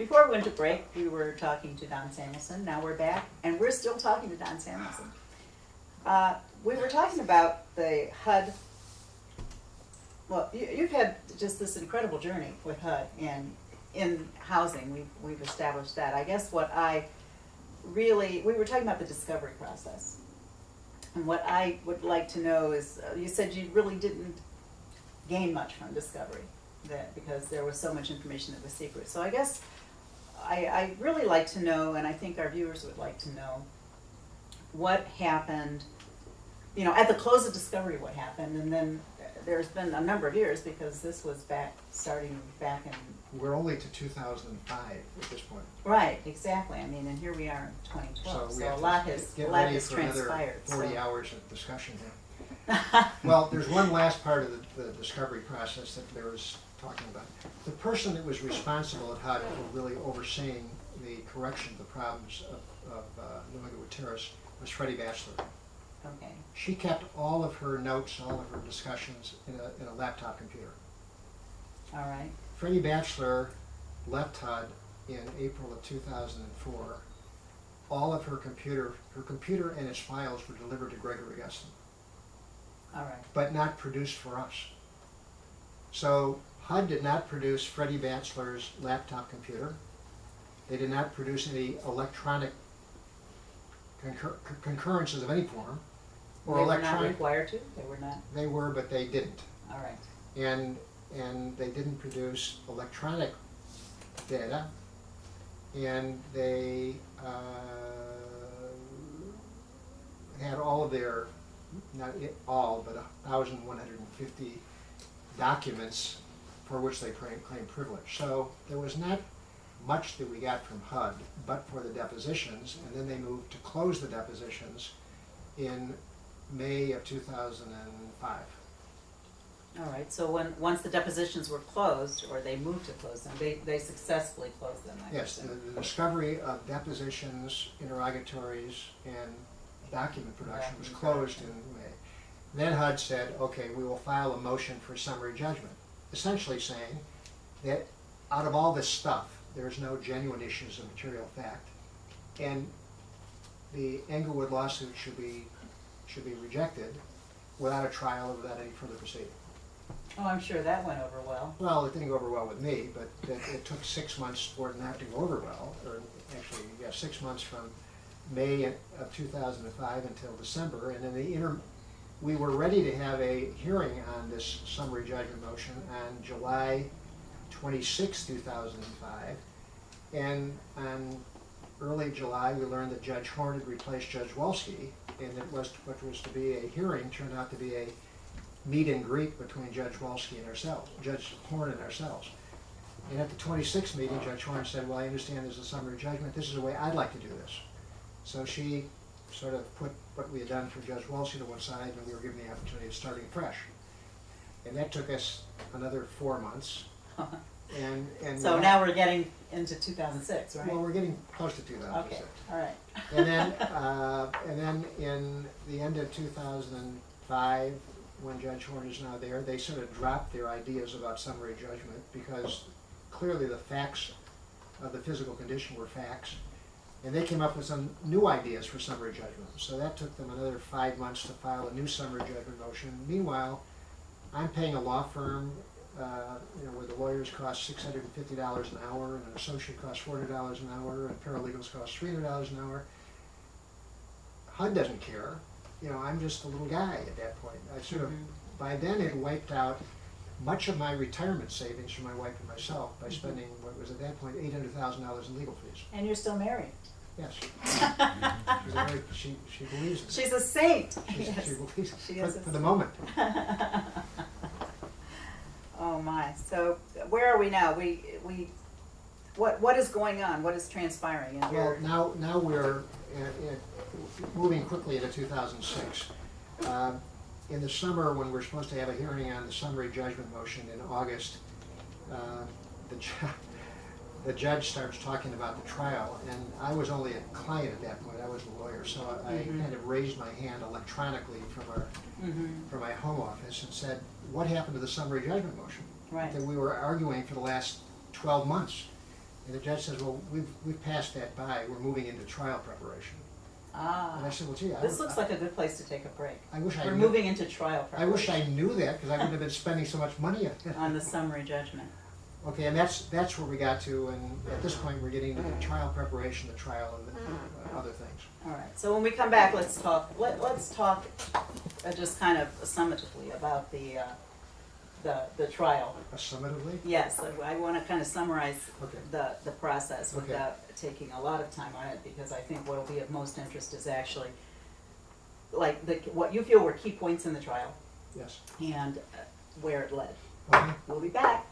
before we went to break, we were talking to Don Samuelson. Now we're back, and we're still talking to Don Samuelson. We were talking about the HUD. Well, you've had just this incredible journey with HUD and in housing. We've established that. I guess what we were talking about the discovery process. And what I would like to know is, you said you really didn't gain much from discovery, because there was so much information that was secret. So I guess I really like to know, and I think our viewers would like to know, what happened, at the close of discovery, what happened, and then there's been a number of years, because this was starting back in... We're only to 2005 at this point. Right, exactly. I mean, and here we are in 2012, so a lot has transpired. 40 hours of discussion here. Well, there's one last part of the discovery process that there was talking about. The person that was responsible at HUD for really overseeing the correction of the problems of New England Terrace was Freddie Batchelor. Okay. She kept all of her notes, all of her discussions in a laptop computer. All right. Freddie Batchelor left HUD in April of 2004. All of her computer and its files were delivered to Gregory Gustin. All right. But not produced for us. So HUD did not produce Freddie Batchelor's laptop computer. They did not produce any electronic concurrences of any form. Or they were not required to? They were not? They were, but they didn't. All right. And they didn't produce electronic data, and they had all of their, not all, but 1,150 documents for which they claimed privilege. So there was not much that we got from HUD, but for the depositions, and then they moved to close the depositions in May of 2005. All right, so once the depositions were closed, or they moved to close them, they successfully closed them, I Yes, the discovery of depositions, interrogatories, and document production was closed in May. Then HUD said, okay, we will file a motion for summary judgment, essentially saying that out of all this stuff, there's no genuine issues of material fact, and the Englewood lawsuit should be rejected without a trial or without any further proceeding. Oh, I'm sure that went over well. Well, it didn't go over well with me, but it took 6 months for it not to go over well, or actually, 6 months from May of 2005 until December, and in the interim, we were ready to have a hearing on this summary judgment motion on July 26, 2005, and on early July, we learned that Judge Horn had replaced Judge Wolski, and what was to be a hearing turned out to be a meet and greet between Judge Wolski and ourselves, Judge Horn and ourselves. And at the 26th meeting, Judge Horn said, well, I understand there's a summary judgment. This is the way I'd like to do this. So she sort of put what we had done for Judge Wolski to one side, and we were given the opportunity of starting fresh. And that took us another 4 months. And so now we're getting into 2006, right? Well, we're getting close to 2006. Okay, all right. And then in the end of 2005, when Judge Horn is now there, they sort of dropped their ideas about summary judgment because clearly the facts of the physical condition were facts, and they came up with some new ideas for summary judgment. So that took them another 5 months to file a new summary judgment motion. Meanwhile, I'm paying a law firm where the lawyers cost $650 an hour, and an associate costs $400 an hour, and paralegals cost $300 an hour. HUD doesn't care. I'm just a little guy at that point. I sort of, by then it wiped out much of my retirement savings for my wife and myself by spending what was at that point $800,000 in legal fees. And you're still married. Yes. She believes in it. She's a saint. She believes she it is for the moment. Oh my! So where are we now? What is going on? What is transpiring? Well, now we're moving quickly into 2006. In the summer, when we're supposed to have a hearing on the summary judgment motion in August, the judge starts talking about the trial, and I was only a client at that point. I was a lawyer, so I kind of raised my hand electronically from my home office and said, "What happened to the summary judgment motion right. that we were arguing for the last 12 months?" And the judge says, well, we've passed that by, we're moving into trial preparation. And I said, well, gee, This looks like a good place to take a break. I wish I We're knew. moving into trial I wish I preparation knew that, because I wouldn't have been spending so much money on it. on the summary judgment. Okay, and that's where we got to, and at this point, we're getting to the trial preparation, the trial, and other things. All right, so when we come back, let's talk just kind of summatively about the trial. Summatively? Yes, I want to kind of summarize Okay. the process Okay. without taking a lot of time on it, because I think what will be of most interest is actually, like, what you feel were key points in the trial Yes. and where it led. Okay. We'll be back.